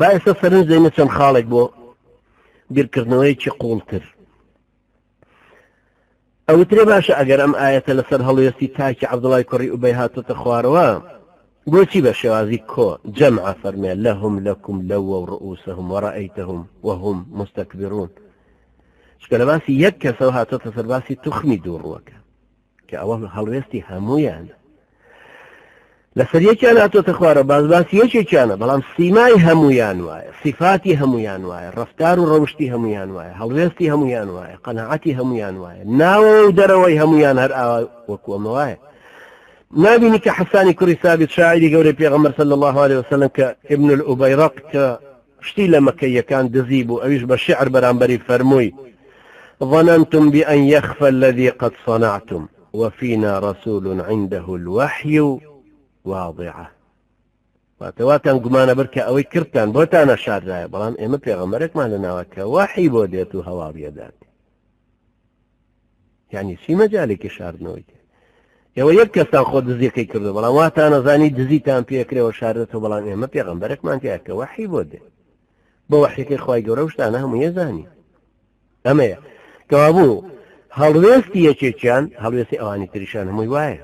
باعثە سەرنج دەینە چەند خاڵێک بۆ بیرکردنەوەیکی قوڵتر. ئەوترێ باشە ئەگەر ئەم ئاەتە لەسەر هەڵوێستی تاکی عەبدوڵای کوڕی ئوبەی هاتوتە خوارەوە بۆچی بە شێوازی کۆ جەمع فەرمێ لەهم لەکم لەوە ڕؤوسەهم وەڕەئەیتەهم وەهم مستەکبرون. چکە لە باسی یەک کەسەوە هاتۆتە سەر باسی توخمی دووڕووەکە کە ئەوە هەڵوێستی هەموویانە. لەسەر یەکیان هاتۆتە خوارە باسی یەکێکیانە، بەڵام سیمای هەموویان وایە، صفاتی هەموویان وایە، ڕەفتار و ڕەوشتی هەموویان وایە، هەڵوێستی هەموویان وایە، قەناعەتی هەموویان وایە، ناوە و دەرەوەی هەموویان هەر ئاوا وەکو ئەمە وایە. نابینی کە حەسانی کوڕی ثابت شاعری گەورەی پێغەمبەر صلی الله عليه وسلم کە ابن الأبيرق کە شتی لە مەکەیەکان دزی بوو ئەویش بە شعر بەرامبەری فەرمووی ظننتم بأن يخفى الذي قد صنعتم وفينا رسول عنده الوحي واضعة. واتواتان گومانە بەر کە ئەوەی کردتان بۆتانە شاردایە، بەڵام ئێمە پێغەمبەرێکمان لەناوە کە وحی بۆ دێت و هەواڵیەدات. یعنی چی مەجالێکی شاردنەوەی ئێوە یەک کەستان خۆ دزیەکەی کردو، بەڵام واتان نەزانی دزیتان پێکرێەوە شاردێتەوە، بەڵام ئێمە پێغەمبەرێکمان تێیە کە وحی بۆ دێت، بۆ وحیەکەی خوای گەورە و شتانە هەموو یەزانی. ئەمەیە کەوا بوو هەڵوێستی یەکێکیان هەڵوێستی ئەوانی تریشان هەمووی وایە.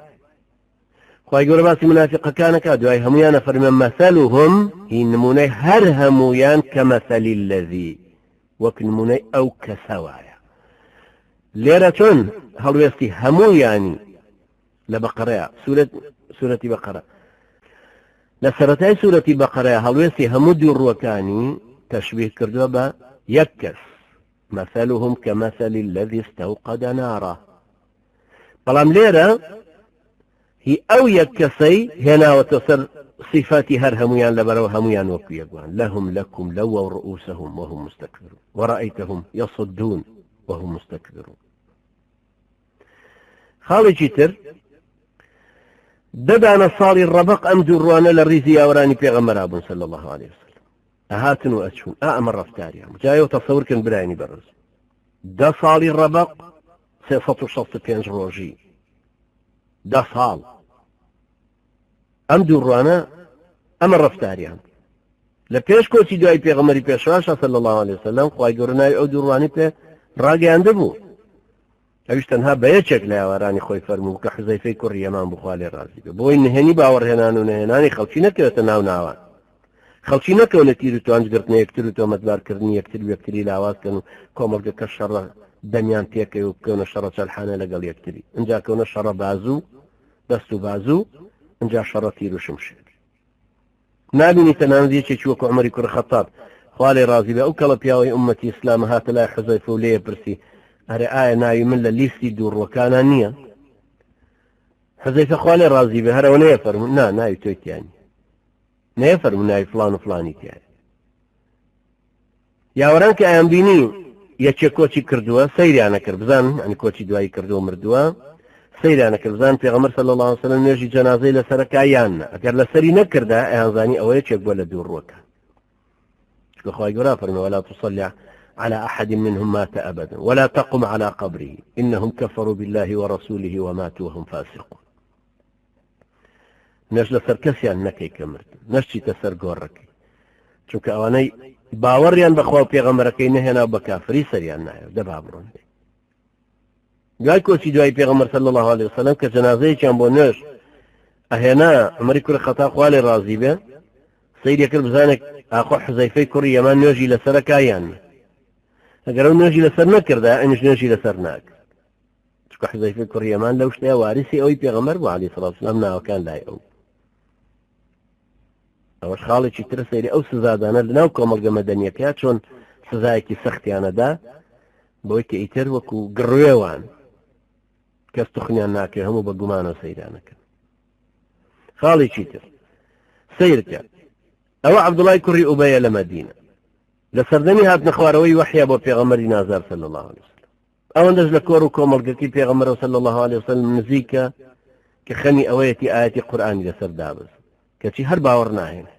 خوای گەورە باسی منافقەکانەکە دوای هەمویانە فەرمێ مەثەلوهم هی نمونەی هەر هەمویان کەمەثەلی الەذی وەک نمونەی ئەو کەسە وایە. لێرە چۆن هەڵوێستی هەموویانی لە بەقەرەیە سوورەتی بەقەرە لە سەرەتای سوورەتی بەقەرەیە هەڵوێستی هەموو دووڕووەکانی تەشبیه کردووە بە یەک کەس، مثلهم كمثل الذي استوقد نارا. بەڵام لێرە هی ئەو یەک کەسەی هێناوەتە سەر صفاتی هەر هەمویان لەبەرەوە هەمویان وەکو یەکوان لەهم لەکم لەوە ڕؤوسەهم وهم مستەکبرون وەڕەئەیتەهم یەصدون وهم مستەکبرون. خاڵێکی تر دەدانە ساڵی ڕەبق ئەم دووڕوانە لە ڕیزی یاوەرانی پێغەمبەر بوون صلی الله عليه وسلم. ئەهاتن و ئەچوون ئەمە ڕەفتاریان جایەوە تەسەورکن برایانی بەڕێز 10 ساڵی ڕەبق 365 ڕۆژی 10 ساڵ ئەم دووڕوانە ئەمە ڕەفتاریان لە پێش کۆچی دوای پێغەمبەری پێشواشە صلی الله عليه وسلم خوای گەورە ناوی ئەو دووڕوانی پێ ڕاگەیاندە بوو. ئەویش تەنها بە یەکێک لە یاوەرانی خۆی فەرموو کە حوزەیفەی کوڕی یەمان بخوا لێ ڕازی بێ بۆی نهێنی باوەڕهێنان و نهێنانی خەڵکی نەکەوێتە ناو ناوان، خەڵکی نەکەون لە تیر و توانجگرتنە یەکتر و تۆمەتبارکردنی یەکتر و یەکتری لاوازکەن و کۆمەڵگەکە شەڕە دەمیان تێکەوە و بکەونە شەڕە چەلحانە لەگەڵ یەکتری، اینجا کەونە شەڕە بازوو دەست و بازوو، اینجا شەڕە تیر و شمشێر. نابینی تەنانەت یەکێکی وەکو عومەری کوڕی خەتاب خوا لێ ڕازی بێ ئەو کەڵە پیاوەی ئومەتی ئیسلام هاتە لای حوزەیفە و لێ پرسی ئەرێ ئایا ناوی من لە لیستی دووڕوەکانان نییە؟ حوزەیفە خوا لێ ڕازی بێ هەرەوە نەیەفەرموو نا ناوی تۆی تیانی نەیەفەرموو ناوی فڵان و فڵانی تیایە. یاوەران کە ئەیان بینی یەکێک کۆچی کردووە سەیریانە کرد بزان ئەنی کۆچی دوایی کردووە مردووە سەیریانە کرد بزان پێغەمبەر صلی الله عليه وسلم نوێژی جەنازەی لەسەرەکە یاننا ئەگەر لەسەری نەکردا ئەیان زانی ئەوە یەکێک بووە لە دووڕوەکە. چکە خوای گەورە فەرمێ ولا تصلي على أحد منهم مات أبدا ولا تقم على قبره إنهم كفروا بالله ورسوله وماتوا وهم فاسقون. نەش لەسەر کەسیان نەکەی کە مرد نەشچیتە سەر گۆڕەکەی، چونکە ئەوانەی باوەڕیان بەخوا و پێغەمبەرەکەی نەهێنا بە کافری سەریان نایە دەبا بڕۆن. دوای کۆچی دوای پێغەمبەر صلی الله عليه وسلم کە جەنازەیەکیان بۆ نوێژ ئەهێنا عومەری کوڕی خەتاب خوا لێ ڕازی بێ سەیری کرد بزانێک ئاخۆ حوزەیفەی کوڕی یەمان نوێژی لەسەرەکە یانە، ئەگەر ئەو نوێژی لەسەر نەکردا ئەمیش نوێژی لەسەر ناکرد، چونکە حوزەیفەی کوڕی یەمان لەو شتەیە وارسی ئەوەی پێغەمبەر بوو عەلەیهی سەڵاتو وسەلام ناوەکان لای ئەو. ئەوەش خاڵێکی تر سەیری ئەو سزادانە لەناو کۆمەڵگە مەدەنیەکە چۆن سزایەکی سەختیانەدا بۆی کە ئیتر وەکو گڕوێوان کەس توخنیان ناکرێ هەموو بە گومانەوە سەیرانەکەن. خاڵێکی تر سەیرکە ئەوە عەبدوڵای کوڕی ئوبەیە لە مەدینە لە سەردەمی هاتنە خوارەوەی وەحیە بۆ پێغەمبەری نازار صلی الله عليه وسلم. ئەوەندەش لە کۆڕ و کۆمەڵگەکەی پێغەمبەر صلی الله عليه وسلم نزیکە کە خەمی ئەوەیەتی ئاەتی قورئانی لەسەر دابز کەچی هەر باوەڕ ناهێنێ.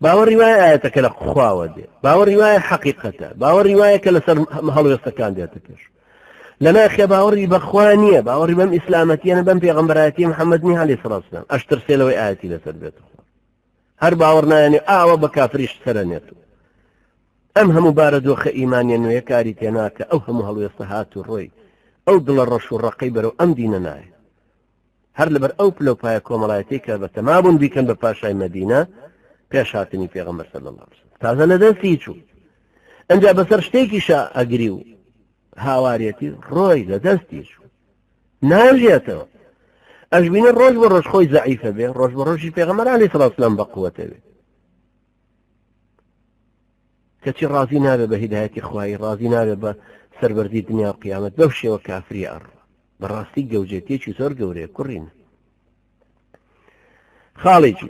باوەڕی وایە ئاەتەکە لە خواوە دێ، باوەڕی وایە حەقیقەتە، باوەڕی وایە کە لەسەر هەڵوێستەکان دێتە پێش. لە ناخێ باوەڕی بەخوا نییە، باوەڕی بەم ئیسلامەتیانە بەم پێغەمبەرایەتی محەممەد نی عەلەیهی سەڵاتو وسەلام ئەشترسێلەوەی ئاەتی لەسەر بێتەوە. هەر باوەڕ نایەنێ ئاوە بە کافریش سەرەنێت ئەم هەموو بارەدۆخە ئیمانیە نوێ کاری تێناکە ئەو هەموو هەڵوێستە هات و ڕۆی ئەو دڵە ڕەش و ڕقەی بەرەو ئەم دینە نایە هەر لەبەر ئەو پلەپایە کۆمەڵایەتی کە بە تەمابوون بیکەن بە پاشای مەدینە پێش هاتنی پێغەمبەر صلی الله علیه وسلم تازە لە دەستی چوو ئەنجا بەسەر شتێکیشە ئەگری و هاوارەتی ڕۆی لە دەستی چوو ناژێتەوە ئەش بینە ڕۆژ بە ڕۆژ خۆی زەعیفە بێ ڕۆژ بە ڕۆژی پێغەمبەر عەلەیهی سەڵاتو وسەلام بە قووەتە بێ کەچی ڕازی نابێ بە هیدایەتی خوای ڕازی نابێ بە سەربەردی دنیا و قیامەت بەو شێوە کافری ئەڕ بەڕاستی گەوجێتێکی زۆر گەورەیە کوڕین خاڵێکی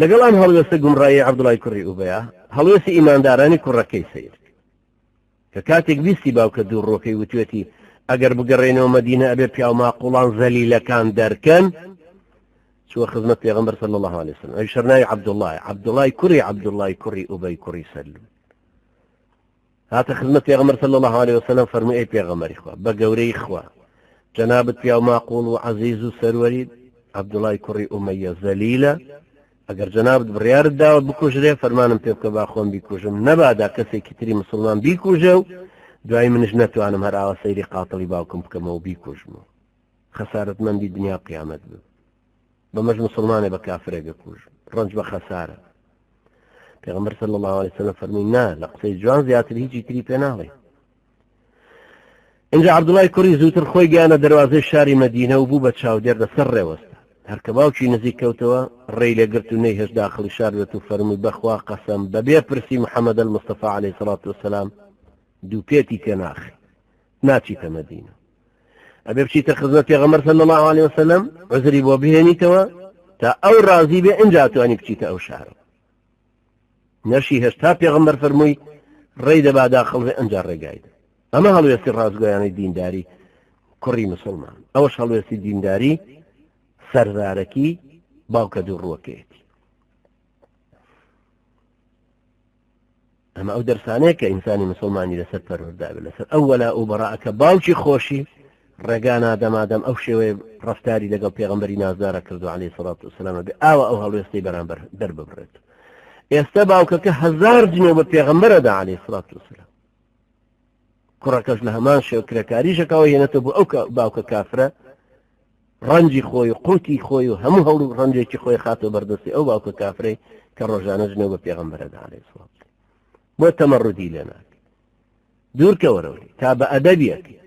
لەگەڵ ئەم هەڵوێستە گومڕایی عەبدوڵای کوڕی ئوبەیە هەڵوێستی ئیماندارانی کوڕەکەی سەیر کە کاتێک بیستی باوکە دوو ڕۆکەی وتوێتی ئەگەر بگەڕێنەوە مەدینە ئەبێ پیاو ماقوڵان زەلیلەکان دەرکەن چووە خزمەت پێغەمبەر صلی الله علیه وسلم ئەوی شەرناوی عەبدوڵای کوڕی ئوبەی کوڕی سەلوم هاتە خزمەت پێغەمبەر صلی الله علیه وسلم فەرمووی ئەی پێغەمبەری خوا بە گەورەی خوا جەنابەت پیاو ماقوڵ و عەزیز و سەروەری عەبدوڵای کوڕی ئومەیە زەلیلە ئەگەر جەنابەت بڕیارت داوە بکوژرێ فەرمانم پێ بکە با خۆم بیکوژم نەبادا کەسێکی تری مسلمان بیکوژە و دوای منش نەتوانم هەر ئاوا سەیری قاتڵی باوکم بکەمەوە بیکوژمەوە خەسارەتمەندی دنیا قیامەت بێ بەمەش مسلمانێ بە کافرێ بکوژ ڕەنج بە خەسارە پێغەمبەر صلی الله علیه وسلم فەرمووی نا لە قسەی جوان زیاتر هیچی تری پێ ناڵێ اینجا عەبدوڵای کوڕی زووتر خۆی گیانە دەروازەی شاری مەدینە و بوو بە چاودێر لەسەر ڕێوەستا هەرکە باوکی نزیک کەوتەوە ڕێی لێگرت و نەیهێشت داخڵی شار بێت و فەرمووی بەخوا قەسەم بەبێ پرسی محەممەد المستەفا عەلەیهی سەڵاتو وەسەلام دوو پێتی پێ ناخی ناچیتە مەدینە ئەبێ بچیتە خزمەت پێغەمبەر صلی الله علیه وسلم عوزری بۆ بهێنیتەوە تا ئەو ڕازی بێ ئەنجا توانی بچیتە ئەو شارە نەشی هێشتا پێغەمبەر فەرمووی ڕێی دەبا داخڵ بێ ئەنجا ڕێگایدە ئەمە هەڵوێستی ڕازگۆیانەی دینداری کوڕی مسلمان ئەوەش هەڵوێستی دینداری سەردارەکی باوکە دوو ڕووەکەیەتی ئەمە ئەو دەرسانەیە کە ئینسانی مسلمانی لەسەر پەروەردابێ لەسەر ئەو وەلا و بەڕائەکە باوکی خۆشی ڕێگا نادەمادەم ئەو شێوەیە ڕەفتاری لەگەڵ پێغەمبەری نازدارە کردو عەلەیهی سەڵاتو وسەلام بێ ئاوا ئەو هەڵوێستەی بەرامبەر دەرببڕێت ئێستا باوکەکە هەزار جنێ بە پێغەمبەرەدا عەلەیهی سەڵاتو وسەلام کوڕەکەش لە هەمان شێو کرێکاریشەکەەوە هێنێتە بۆ ئەو باوکە کافرە ڕەنجی خۆی و قوتی خۆی و هەموو هەوڵ و ڕەنجێکی خۆی خاتەوە بەردەستی ئەو باوکە کافرەی کە ڕۆژانە جنێو بە پێغەمبەرەدا عەلەیهی سەڵاتو وسەلام بۆ تەمەڕودی لێ ناکە دوورکە وەرەوەی تا بە ئەدەبیەکە